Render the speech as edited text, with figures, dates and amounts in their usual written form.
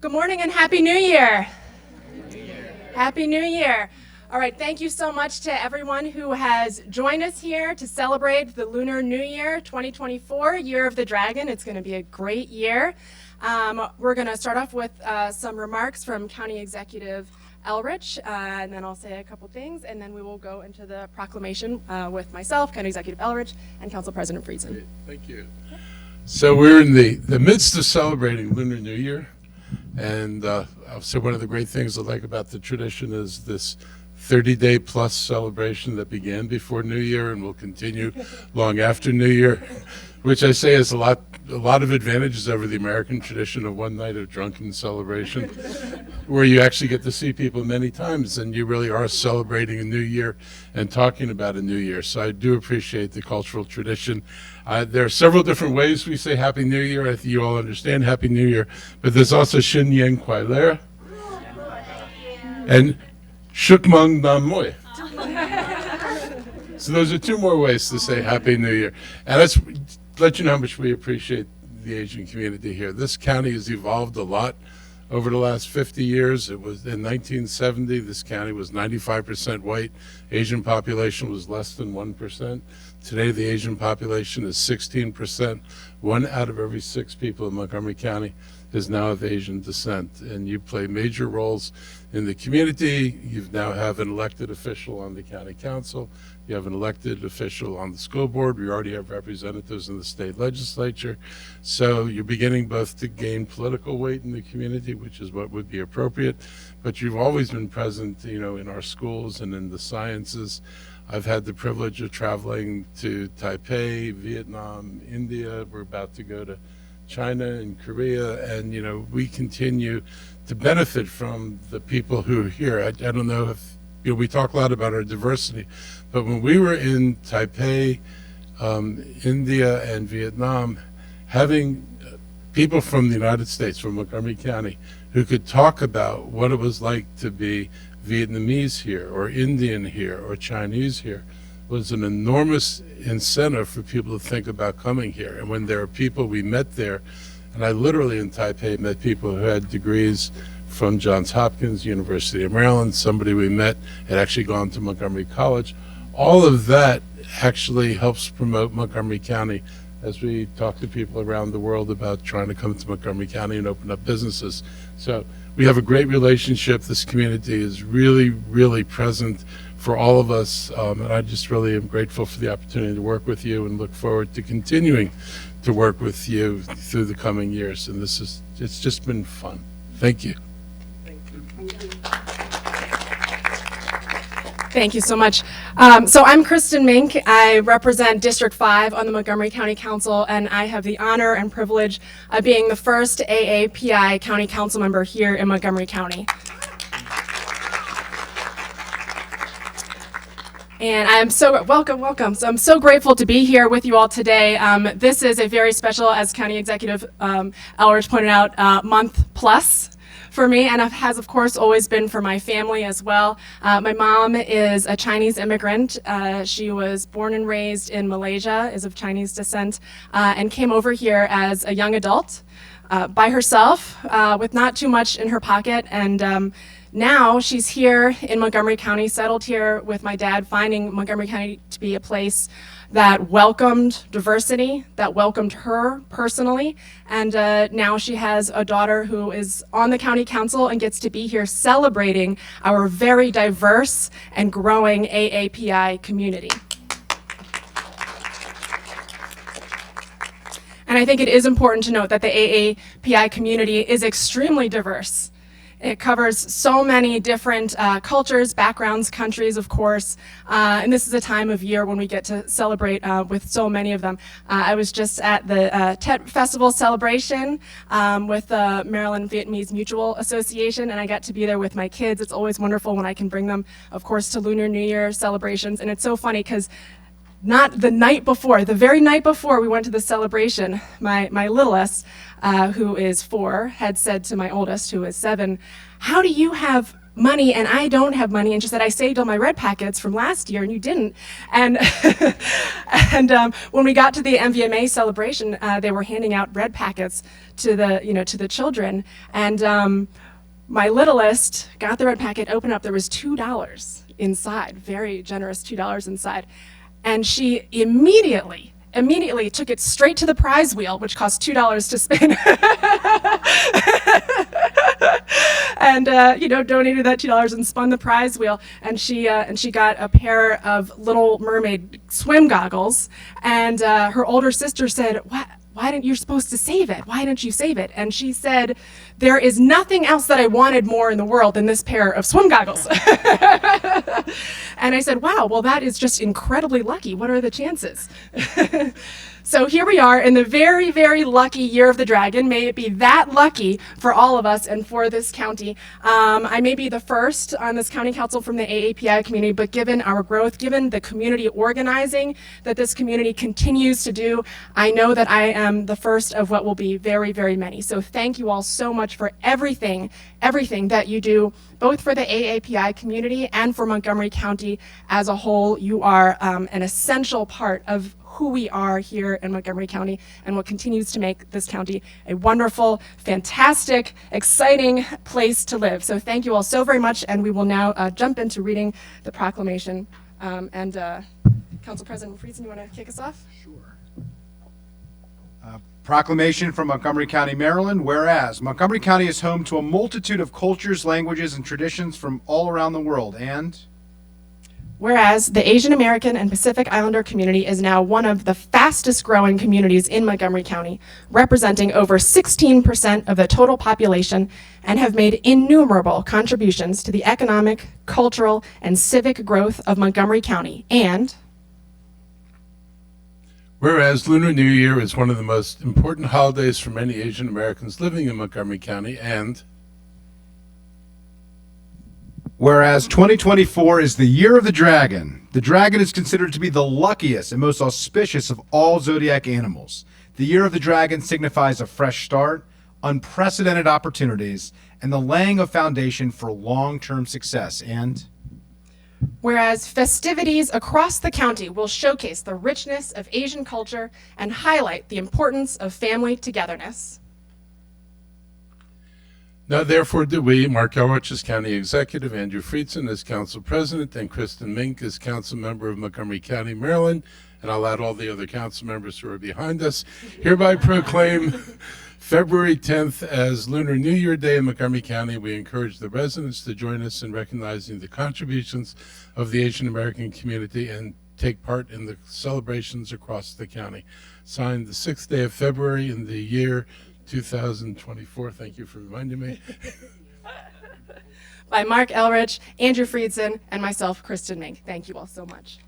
Good morning and Happy New Year. Happy New Year. All right, thank you so much to everyone who has joined us here to celebrate the Lunar New Year 2024, Year of the Dragon. It's going to be a great year. We're going to start off with some remarks from County Executive Elrich, and then I'll say a couple things, and then we will go into the proclamation with myself, County Executive Elrich, and Council President Friesen. Great. Thank you. So we're in the midst of celebrating Lunar New Year, and I'll say one of the great things I like about the tradition is this 30-day plus celebration that began before New Year and will continue long after New Year, which I say has a lot of advantages over the American tradition of one night of drunken celebration, where you actually get to see people many times and you really are celebrating a new year and talking about a new year. So I do appreciate the cultural tradition. There are several different ways we say Happy New Year. I think you all understand Happy New Year, but there's also Shin Yen Kwai Lera and Shukmung Nam Moy. So those are two more ways to say Happy New Year. And let's let you know how much we appreciate the Asian community here. This county has evolved a lot over the last 50 years. It was in 1970, this county was 95% white. Asian population was less than 1%. Today, the Asian population is 16%. 1 out of every 6 people in Montgomery County is now of Asian descent, and you play major roles in the community. You now have an elected official on the county council. You have an elected official on the school board. We already have representatives in the state legislature. So you're beginning both to gain political weight in the community, which is what would be appropriate, but you've always been present, in our schools and in the sciences. I've had the privilege of traveling to Taipei, Vietnam, India. We're about to go to China and Korea, and we continue to benefit from the people who are here. I don't know if we talk a lot about our diversity, but when we were in Taipei, India, and Vietnam, having people from the United States, from Montgomery County, who could talk about what it was like to be Vietnamese here, or Indian here, or Chinese here, was an enormous incentive for people to think about coming here. And when there are people we met there, and I literally in Taipei met people who had degrees from Johns Hopkins, University of Maryland, somebody we met had actually gone to Montgomery College. All of that actually helps promote Montgomery County as we talk to people around the world about trying to come to Montgomery County and open up businesses. So we have a great relationship. This community is really, really present for all of us, and I just really am grateful for the opportunity to work with you and look forward to continuing to work with you through the coming years. And it's just been fun. Thank you. Thank you so much. So I'm Kristen Mink. I represent District 5 on the Montgomery County Council, and I have the honor and privilege of being the first AAPI County Council member here in Montgomery County. And I'm so, welcome. So I'm so grateful to be here with you all today. This is a very special, as County Executive Elrich pointed out, month plus for me, and it has, of course, always been for my family as well. My mom is a Chinese immigrant. She was born and raised in Malaysia, is of Chinese descent, and came over here as a young adult by herself with not too much in her pocket. And now she's here in Montgomery County, settled here with my dad, finding Montgomery County to be a place that welcomed diversity, that welcomed her personally, and now she has a daughter who is on the county council and gets to be here celebrating our very diverse and growing AAPI community. And I think it is important to note that the AAPI community is extremely diverse. It covers so many different cultures, backgrounds, countries, of course, and this is a time of year when we get to celebrate with so many of them. I was just at the Tet Festival celebration with the Maryland Vietnamese Mutual Association, and I got to be there with my kids. It's always wonderful when I can bring them, of course, to Lunar New Year celebrations, and it's so funny because not the night before, the very night before we went to the celebration, my littlest, who is 4, had said to my oldest, who is 7, "How do you have money and I don't have money. And she said, I saved all my red packets from last year and you didn't. And, when we got to the MVMA celebration, they were handing out red packets to the children. And my littlest got the red packet, opened up, there was $2 inside, very generous $2 inside. And she immediately took it straight to the prize wheel, which cost $2 to spin. And donated that $2 and spun the prize wheel. And she got a pair of Little Mermaid swim goggles. And her older sister said, why didn't you supposed to save it? Why didn't you save it? And she said, there is nothing else that I wanted more in the world than this pair of swim goggles. And I said, wow, well, that is just incredibly lucky. What are the chances? So here we are in the very, very lucky year of the dragon. May it be that lucky for all of us and for this county. I may be the first on this county council from the AAPI community, but given our growth, given the community organizing that this community continues to do, I know that I am the first of what will be very, very many. So thank you all so much for everything that you do, both for the AAPI community and for Montgomery County as a whole. You are an essential part of who we are here in Montgomery County and what continues to make this county a wonderful, fantastic, exciting place to live. So thank you all so very much, and we will now jump into reading the proclamation. Council President Friesen, you want to kick us off? Sure. Proclamation from Montgomery County, Maryland. Whereas Montgomery County is home to a multitude of cultures, languages, and traditions from all around the world, and whereas the Asian American and Pacific Islander community is now one of the fastest growing communities in Montgomery County, representing over 16% of the total population, and have made innumerable contributions to the economic, cultural, and civic growth of Montgomery County. And whereas Lunar New Year is one of the most important holidays for many Asian Americans living in Montgomery County, and whereas 2024 is the year of the dragon. The dragon is considered to be the luckiest and most auspicious of all zodiac animals. The year of the dragon signifies a fresh start, unprecedented opportunities, and the laying of foundation for long-term success. And whereas festivities across the county will showcase the richness of Asian culture and highlight the importance of family togetherness. now therefore do we, Mark Elrich as County Executive, Andrew Friedson as Council President, and Kristen Mink as Council Member of Montgomery County, Maryland, and I'll add all the other council members who are behind us, hereby proclaim February 10th as Lunar New Year Day in Montgomery County. We encourage the residents to join us in recognizing the contributions of the Asian American community and take part in the celebrations across the county. Signed the 6th day of February in the year 2024. Thank you for reminding me. By Mark Elrich, Andrew Friedson, and myself, Kristen Mink. Thank you all so much.